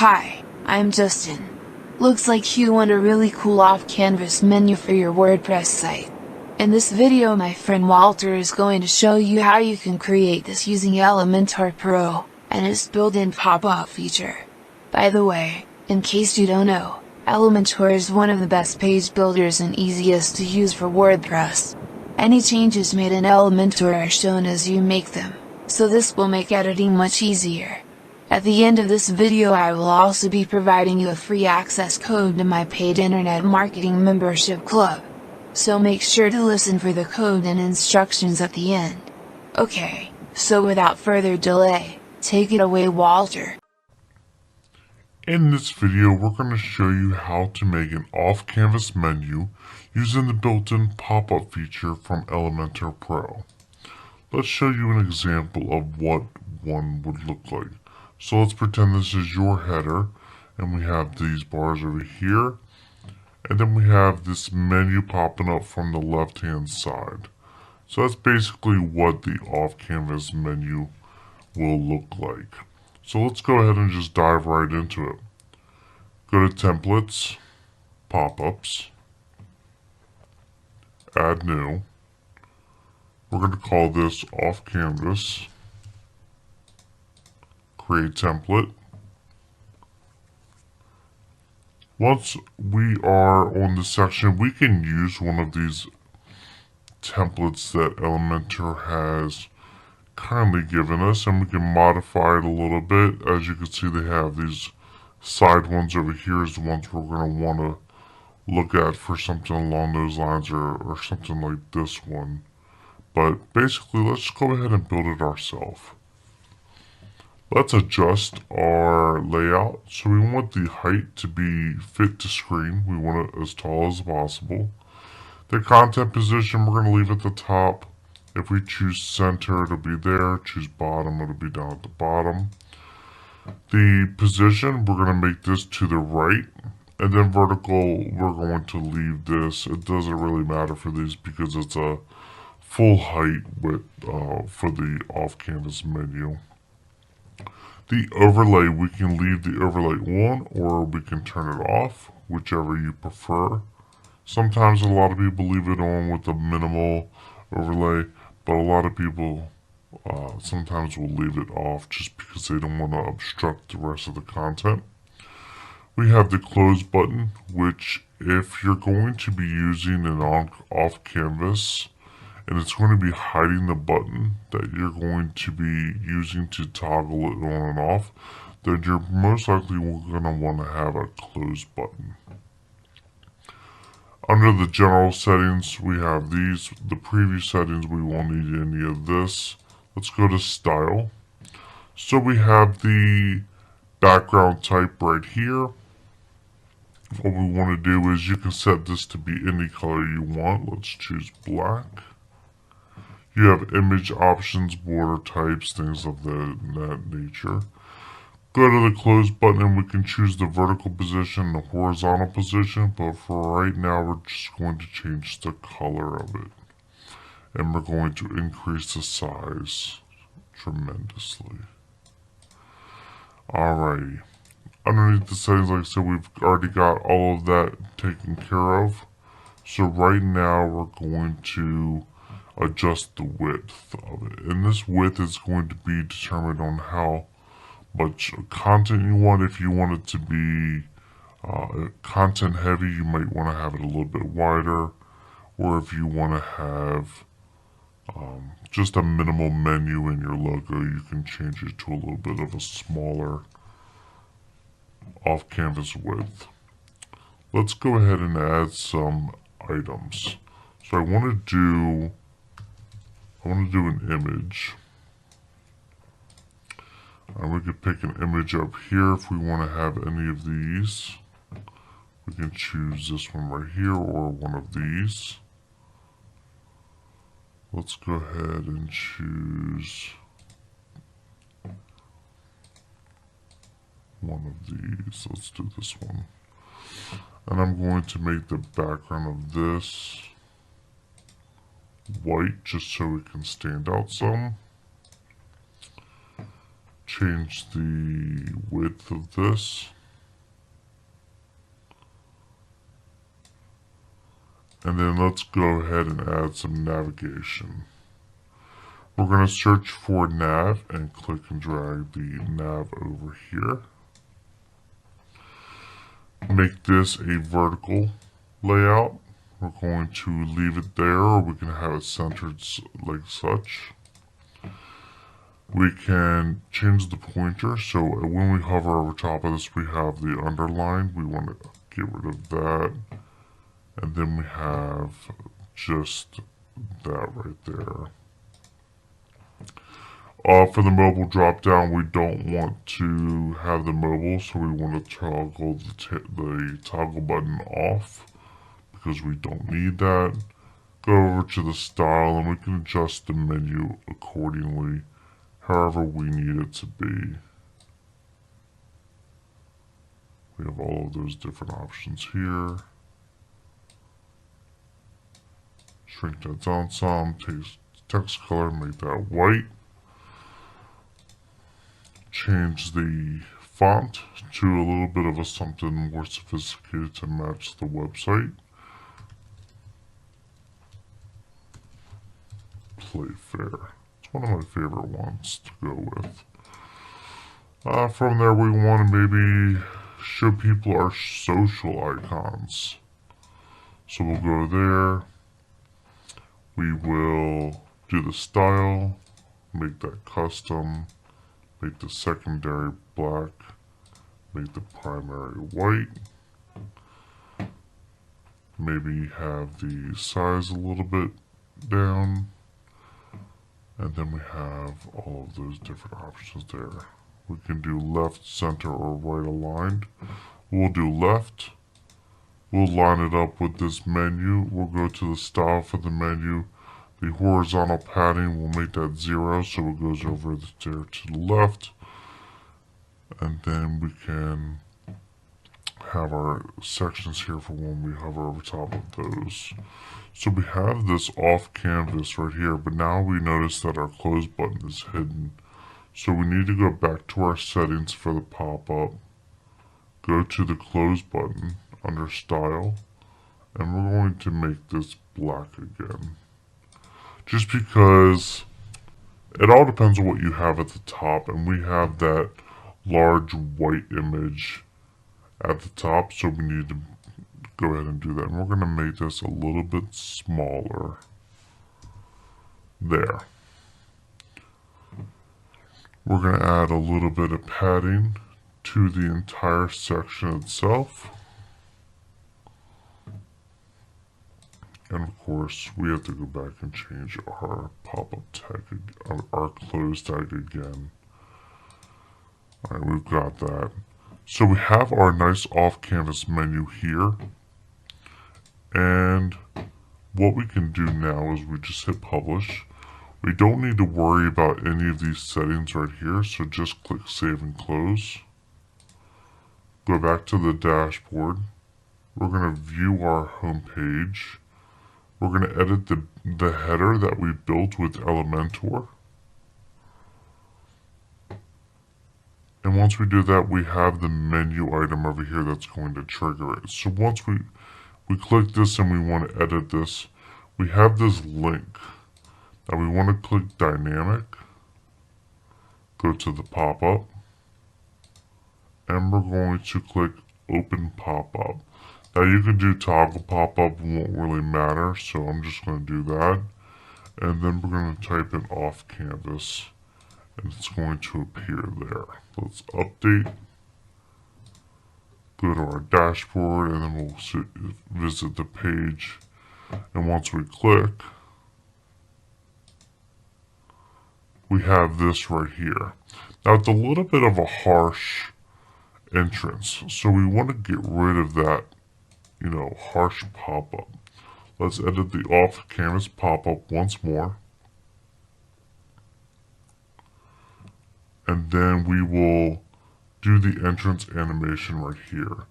Hi, I'm Justin. Looks like you want a really cool off-canvas menu for your WordPress site. In this video, my friend Walter is going to show you how you can create this using Elementor Pro and its built-in pop-up feature. By the way, in case you don't know, Elementor is one of the best page builders and easiest to use for WordPress. Any changes made in Elementor are shown as you make them, so this will make editing much easier. At the end of this video, I will also be providing you a free access code to my paid internet marketing membership club. So make sure to listen for the code and instructions at the end. Okay, so without further delay, take it away, Walter. In this video, we're going to show you how to make an off-canvas menu using the built-in pop-up feature from Elementor Pro. Let's show you an example of what one would look like. So let's pretend this is your header, and we have these bars over here, and then we have this menu popping up from the left-hand side. So that's basically what the off-canvas menu will look like. So let's go ahead and just dive right into it. Go to Templates, Pop-ups, Add New. We're going to call this Off-Canvas. Create Template. Once we are on this section, we can use one of these templates that Elementor has kindly given us, and we can modify it a little bit. As you can see, they have these side ones over here is the ones we're going to want to look at for something along those lines, or something like this one. But basically, let's go ahead and build it ourselves. Let's adjust our layout. So we want the height to be fit to screen. We want it as tall as possible. The content position, we're going to leave at the top. If we choose center, it'll be there. Choose bottom, it'll be down at the bottom. The position, we're going to make this to the right. And then vertical, we're going to leave this. It doesn't really matter for these because it's a full height width for the off-canvas menu. The overlay, we can leave the overlay on, or we can turn it off, whichever you prefer. Sometimes a lot of people leave it on with a minimal overlay, but a lot of people sometimes will leave it off just because they don't want to obstruct the rest of the content. We have the close button, which if you're going to be using an off canvas, and it's going to be hiding the button that you're going to be using to toggle it on and off, then you're most likely going to want to have a close button. Under the general settings, we have these. The preview settings, we won't need any of this. Let's go to style. So we have the background type right here. What we want to do is you can set this to be any color you want. Let's choose black. You have image options, border types, things of that nature. Go to the close button and we can choose the vertical position, the horizontal position, but for right now we're just going to change the color of it. And we're going to increase the size tremendously. Alrighty. Underneath the settings, like I said, we've already got all of that taken care of. So right now we're going to adjust the width of it, and this width is going to be determined on how much content you want. If you want it to be content heavy, you might want to have it a little bit wider, or if you want to have just a minimal menu in your logo, you can change it to a little bit of a smaller off-canvas width. Let's go ahead and add some items. So I want to do an image. And we could pick an image up here if we want to have any of these. We can choose this one right here or one of these. Let's go ahead and choose one of these. Let's do this one. And I'm going to make the background of this white just so it can stand out some. change the width of this. And then let's go ahead and add some navigation. We're going to search for nav and click and drag the nav over here. Make this a vertical layout. We're going to leave it there, or we can have it centered like such. We can change the pointer, so when we hover over top of this, we have the underline. We want to get rid of that. And then we have just that right there. For the mobile drop down, we don't want to have the mobile, so we want to toggle the toggle button off because we don't need that. Go over to the style and we can adjust the menu accordingly, however we need it to be. We have all of those different options here. Shrink that down some, text color, make that white. Change the font to a little bit of something more sophisticated to match the website. Playfair. It's one of my favorite ones to go with. From there, we want to maybe show people our social icons. So we'll go there. We will do the style, make that custom, make the secondary black, make the primary white. Maybe have the size a little bit down. And then we have all of those different options there. We can do left, center, or right aligned. We'll do left. We'll line it up with this menu. We'll go to the style for the menu. The horizontal padding, we'll make that 0 so it goes over there to the left. And then we can have our sections here for when we hover over top of those. So we have this off canvas right here, but now we notice that our close button is hidden. So we need to go back to our settings for the pop-up, go to the close button under style, and we're going to make this black again. Just because it all depends on what you have at the top, and we have that large white image at the top, so we need to go ahead and do that. And we're going to make this a little bit smaller. There. We're going to add a little bit of padding to the entire section itself. And of course, we have to go back and change our pop-up tag, our close tag again. Alright, we've got that. So we have our nice off-canvas menu here. And what we can do now is we just hit publish. We don't need to worry about any of these settings right here, so just click save and close. Go back to the dashboard. We're going to view our home page. We're going to edit the header that we built with Elementor. And once we do that, we have the menu item over here that's going to trigger it. So once we click this and we want to edit this, we have this link. Now we want to click dynamic, go to the pop-up, and we're going to click open pop-up. Now you can do toggle pop-up, it won't really matter, so I'm just going to do that. And then we're going to type in off canvas, and it's going to appear there. Let's update, go to our dashboard, and then we'll visit the page. And once we click, we have this right here. Now it's a little bit of a harsh entrance, so we want to get rid of that, harsh pop-up. Let's edit the off canvas pop-up once more. And then we will do the entrance animation right here.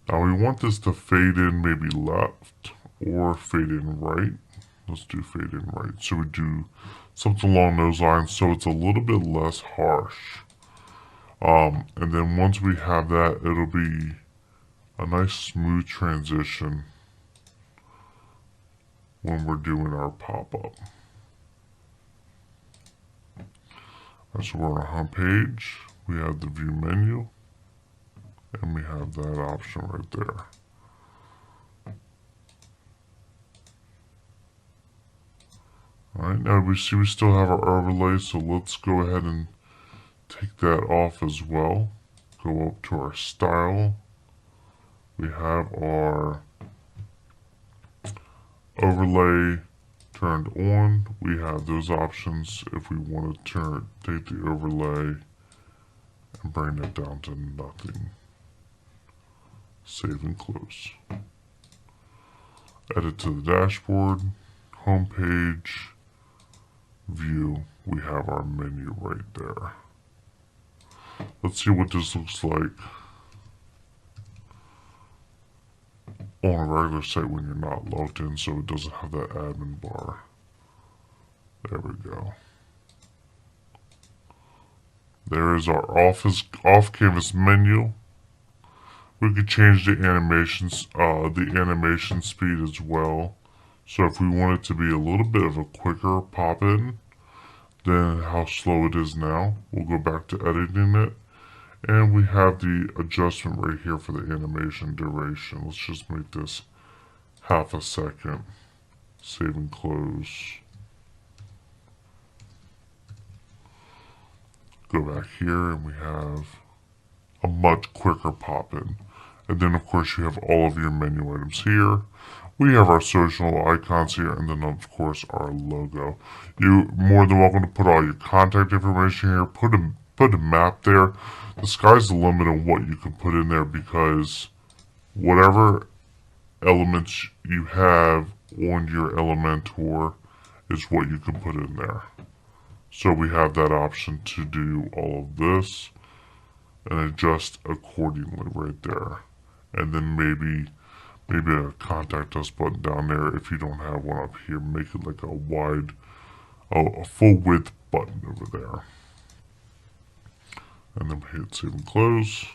Now we want this to fade in maybe left or fade in right. Let's do fade in right. So we do something along those lines so it's a little bit less harsh. And then once we have that, it'll be a nice smooth transition when we're doing our pop-up. So we're on our home page, we have the view menu, and we have that option right there. Alright, now we see we still have our overlay, so let's go ahead and take that off as well. Go up to our style. We have our overlay turned on. We have those options if we want to take the overlay and bring it down to nothing. Save and close. Edit to the dashboard, home page, view. We have our menu right there. Let's see what this looks like on a regular site when you're not logged in, so it doesn't have that admin bar. There we go. There is our off-canvas menu. We could change the animation speed as well. So if we want it to be a little bit of a quicker pop-in than how slow it is now, we'll go back to editing it. And we have the adjustment right here for the animation duration. Let's just make this half a second. Save and close. Go back here and we have a much quicker pop-in. And then of course you have all of your menu items here. We have our social icons here, and then of course our logo. You're more than welcome to put all your contact information here. Put a map there. The sky's the limit on what you can put in there, because whatever elements you have on your Elementor is what you can put in there. So we have that option to do all of this and adjust accordingly right there. And then maybe a contact us button down there if you don't have one up here. Make it like a full width button over there. And then we hit save and close.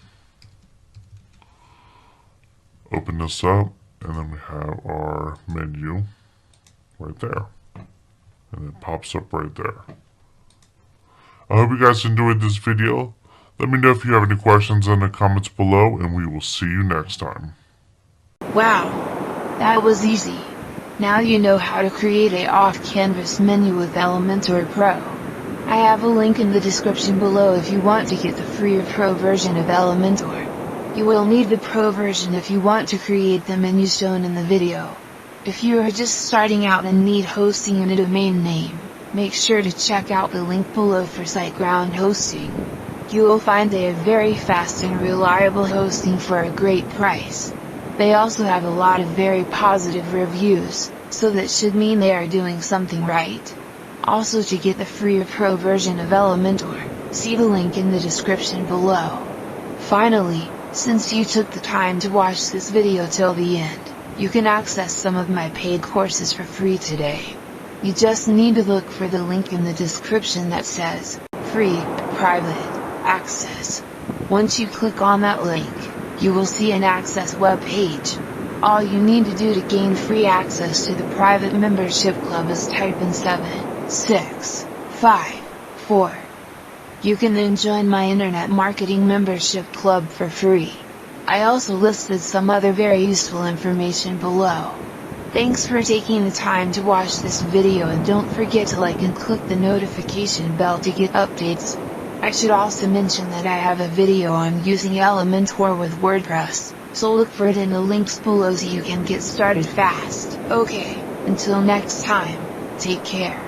Open this up, and then we have our menu right there. And it pops up right there. I hope you guys enjoyed this video. Let me know if you have any questions in the comments below, and we will see you next time. Wow, that was easy. Now you know how to create a off-canvas menu with Elementor Pro. I have a link in the description below if you want to get the free or pro version of Elementor. You will need the pro version if you want to create the menu shown in the video. If you are just starting out and need hosting and a domain name, make sure to check out the link below for SiteGround hosting. You will find they have very fast and reliable hosting for a great price. They also have a lot of very positive reviews, so that should mean they are doing something right. Also, to get the free or pro version of Elementor, see the link in the description below. Finally, since you took the time to watch this video till the end, you can access some of my paid courses for free today. You just need to look for the link in the description that says, Free, Private, Access. Once you click on that link, you will see an access web page. All you need to do to gain free access to the private membership club is type in 765 You can then join my internet marketing membership club for free. I also listed some other very useful information below. Thanks for taking the time to watch this video, and don't forget to like and click the notification bell to get updates. I should also mention that I have a video on using Elementor with WordPress, so look for it in the links below so you can get started fast. Okay, until next time, take care.